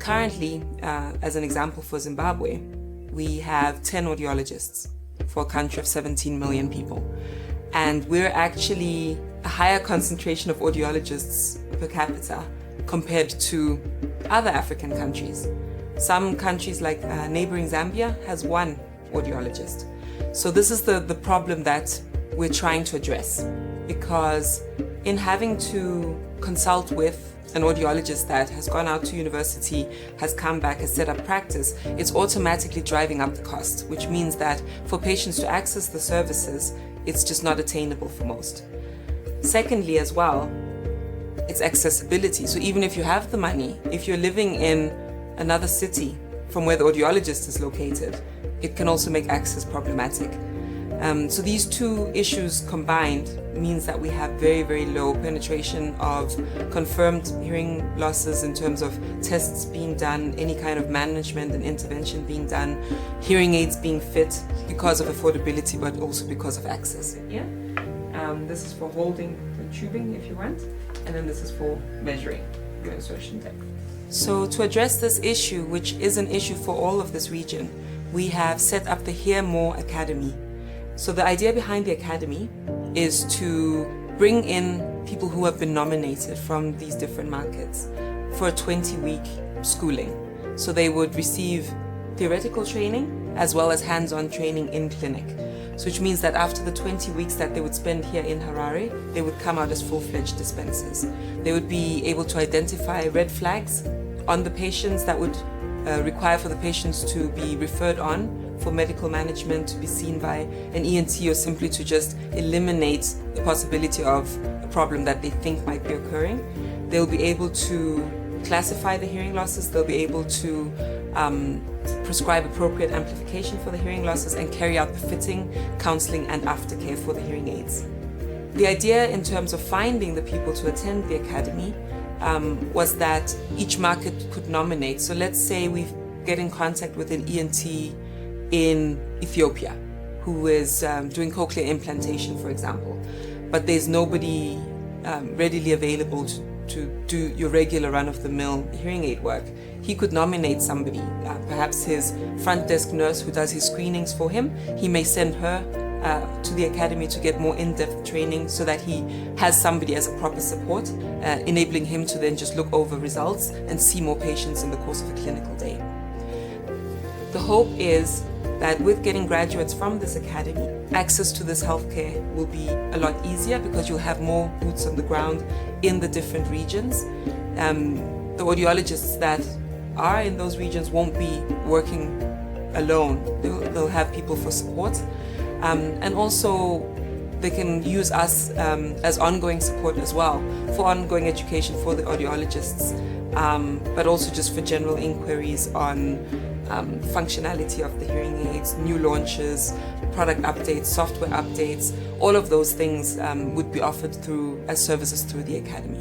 currently, as an example for Zimbabwe, we have 10 audiologists for a country of 17 million people. And we're actually a higher concentration of audiologists per capita compared to other African countries. Some countries like neighboring Zambia has 1 audiologist. So this is the problem that we're trying to address, because in having to consult with an audiologist that has gone out to university, has come back, has set up practice, it's automatically driving up the cost, which means that for patients to access the services, it's just not attainable for most. Secondly, as well, it's accessibility. So even if you have the money, if you're living in another city from where the audiologist is located, it can also make access problematic. So these two issues combined means that we have very, very low penetration of confirmed hearing losses in terms of tests being done, any kind of management and intervention being done, hearing aids being fit because of affordability, but also because of access. Yeah. This is for holding the tubing if you want, and then this is for measuring your insertion depth. So to address this issue, which is an issue for all of this region, we have set up the Hear More Academy. So the idea behind the academy is to bring in people who have been nominated from these different markets for a 20-week schooling. So they would receive theoretical training as well as hands-on training in clinic. So which means that after the 20 weeks that they would spend here in Harare, they would come out as full-fledged dispensers. They would be able to identify red flags on the patients that would require for the patients to be referred on for medical management, to be seen by an ENT, or simply to just eliminate the possibility of a problem that they think might be occurring. They'll be able to classify the hearing losses, they'll be able to prescribe appropriate amplification for the hearing losses and carry out the fitting, counseling and aftercare for the hearing aids. The idea in terms of finding the people to attend the academy was that each market could nominate. So let's say we get in contact with an ENT in Ethiopia who is doing cochlear implantation, for example, but there's nobody readily available to do your regular run-of-the-mill hearing aid work. He could nominate somebody, perhaps his front desk nurse who does his screenings for him. He may send her to the academy to get more in-depth training so that he has somebody as a proper support, enabling him to then just look over results and see more patients in the course of a clinical day. The hope is that with getting graduates from this academy, access to this healthcare will be a lot easier because you'll have more boots on the ground in the different regions. The audiologists that are in those regions won't be working alone. They'll have people for support. And also they can use us as ongoing support as well for ongoing education for the audiologists, but also just for general inquiries on functionality of the hearing aids, new launches, product updates, software updates. All of those things would be offered as services through the academy.